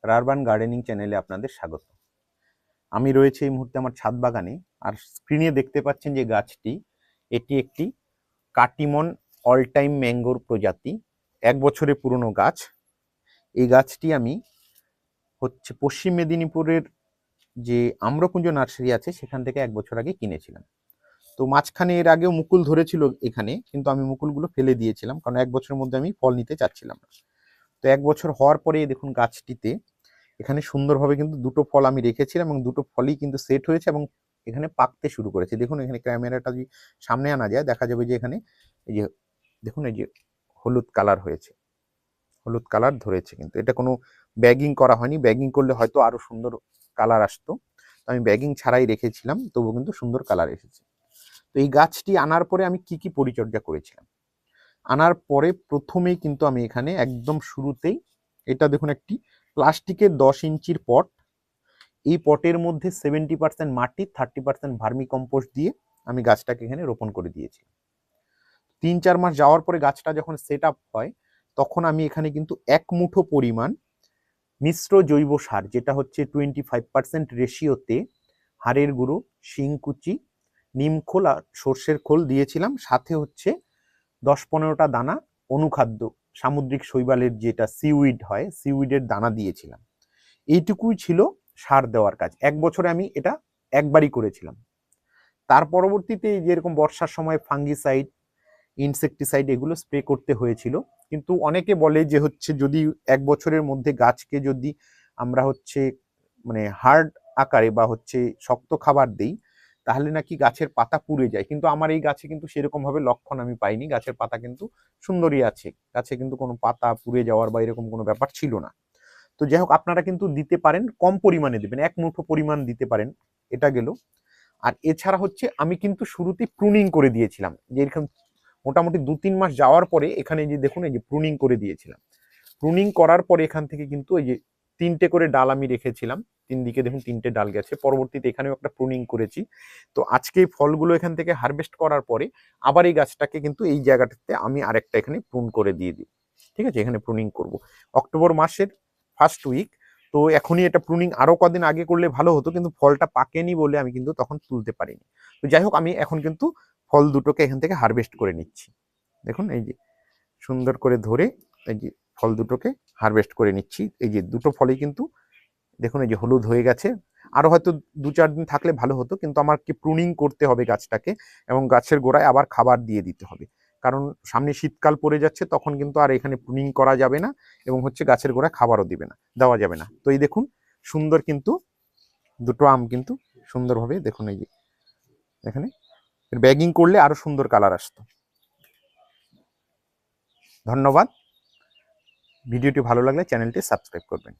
রারবান gardening চ্যানেলে আপনাদের স্বাগত। আমি রয়েছে এই মুহূর্তে আমার ছাদ বাগানে, আর স্ক্রিনে দেখতে পাচ্ছেন যে গাছটি, এটি একটি কাটিমন অল টাইম ম্যাঙ্গোর প্রজাতি, 1 বছরের পুরনো গাছ। এই গাছটি আমি পশ্চিম মেদিনীপুরের যে আম্রকুঞ্জ নার্সারি আছে সেখান থেকে 1 বছর আগে কিনেছিলাম। তো মাঝখানে এর আগেও মুকুল ধরেছিল এখানে, কিন্তু আমি মুকুলগুলো ফেলে দিয়েছিলাম, কারণ 1 বছরের মধ্যে আমি ফল নিতে চাচ্ছিলাম না। তো 1 বছর হওয়ার পরে দেখুন গাছটিতে এখানে সুন্দরভাবে কিন্তু 2টো ফল আমি রেখেছিলাম, এবং 2টো ফলই কিন্তু সেট হয়েছে এবং এখানে পাকতে শুরু করেছে। দেখুন এখানে ক্যামেরাটা যদি সামনে আনা যায় দেখা যাবে যে এখানে এই যে দেখুন এই যে হলুদ কালার হয়েছে, হলুদ কালার ধরেছে। কিন্তু এটা কোনো ব্যাগিং করা হয়নি, ব্যাগিং করলে হয়তো আরো সুন্দর কালার আসতো। তো আমি ব্যাগিং ছাড়াই রেখেছিলাম, তবুও কিন্তু সুন্দর কালার এসেছে। তো এই গাছটি আনার পরে আমি কি পরিচর্যা করেছিলাম, আনার পরে প্রথমেই কিন্তু আমি এখানে একদম শুরুতেই এটা দেখুন একটি প্লাস্টিকের 10 ইঞ্চির পট, এই পটের মধ্যে 70% মাটি 30% ভার্মি কম্পোস্ট দিয়ে আমি গাছটাকে এখানে রোপণ করে দিয়েছি। 3-4 মাস যাওয়ার পরে গাছটা যখন সেট আপ হয়, তখন আমি এখানে কিন্তু 1 মুঠো পরিমাণ মিশ্র জৈব সার, যেটা হচ্ছে 25% রেশিওতে হাড়ের গুঁড়ো, শিংকুচি, নিমখোল আর সর্ষের খোল দিয়েছিলাম। সাথে হচ্ছে 10-15টা দানা অনুখাদ্য, সামুদ্রিক শৈবালের যেটা সিউইড হয়, সিউইডের দানা দিয়েছিলাম। এইটুকুই ছিল সার দেওয়ার কাজ। 1 বছরে আমি এটা একবারই করেছিলাম। তার পরবর্তীতে যেরকম বর্ষার সময় ফাঙ্গিসাইড, ইনসেকটিসাইড এগুলো স্প্রে করতে হয়েছিল। কিন্তু অনেকে বলে যে যদি 1 বছরের মধ্যে গাছকে যদি আমরা মানে হার্ড আকারে বা শক্ত খাবার দিই, তাহলে নাকি গাছের পাতা পুড়ে যায়। কিন্তু আমার এই গাছে কিন্তু সেরকম ভাবে লক্ষণ আমি পাইনি, গাছের পাতা কিন্তু সুন্দরই আছে, গাছে কিন্তু কোনো পাতা পুড়ে যাওয়ার বা এরকম কোনো ব্যাপার ছিল না। তো যাই হোক, আপনারা কিন্তু দিতে পারেন, কম পরিমাণে দিবেন, 1 মুঠো পরিমাণ দিতে পারেন। এটা গেল। আর এছাড়া আমি কিন্তু শুরুতে প্রুনিং করে দিয়েছিলাম, যে এরকম মোটামুটি 2-3 মাস যাওয়ার পরে এখানে যে দেখুন এই যে প্রুনিং করে দিয়েছিলাম। প্রুনিং করার পরে এখান থেকে কিন্তু এই যে 3টে করে ডাল আমি রেখেছিলাম, 3 দিকে দেখুন 3টে ডাল গেছে। পরবর্তীতে এখানেও একটা প্রুনিং করেছি। তো আজকে এই ফলগুলো এখান থেকে হারভেস্ট করার পরে আবার এই গাছটাকে কিন্তু এই জায়গাটাতে আমি আরেকটা এখানে প্রুন করে দিয়ে দিই। ঠিক আছে, এখানে প্রুনিং করব অক্টোবর মাসের ফার্স্ট উইক। তো এখনই এটা প্রুনিং আরো কদিন আগে করলে ভালো হতো, কিন্তু ফলটা পাকেনি বলে আমি কিন্তু তখন তুলতে পারিনি। তো যাই হোক, আমি এখন কিন্তু ফল দুটোকে এখান থেকে হারভেস্ট করে নিচ্ছি। দেখুন এই যে সুন্দর করে ধরে এই যে ফল দুটোকে হারভেস্ট করে নিচ্ছি। এই যে 2টো ফলই কিন্তু দেখুন এই যে হলুদ হয়ে গেছে। আরো হয়তো 2-4 দিন থাকলে ভালো হতো, কিন্তু আমার প্রুনিং করতে হবে গাছটাকে, এবং গাছের গোড়ায় আবার খাবার দিয়ে দিতে হবে, কারণ সামনে শীতকাল পড়ে যাচ্ছে, তখন কিন্তু আর এখানে প্রুনিং করা যাবে না, এবং গাছের গোড়ায় খাবারও দেওয়া যাবে না। তো এই দেখুন সুন্দর কিন্তু 2টো আম কিন্তু সুন্দরভাবে দেখুন এই যে এখানে ব্যাগিং করলে আরো সুন্দর কালার আসতো। ধন্যবাদ। ভিডিওটি ভালো লাগলে চ্যানেলটি সাবস্ক্রাইব করবেন।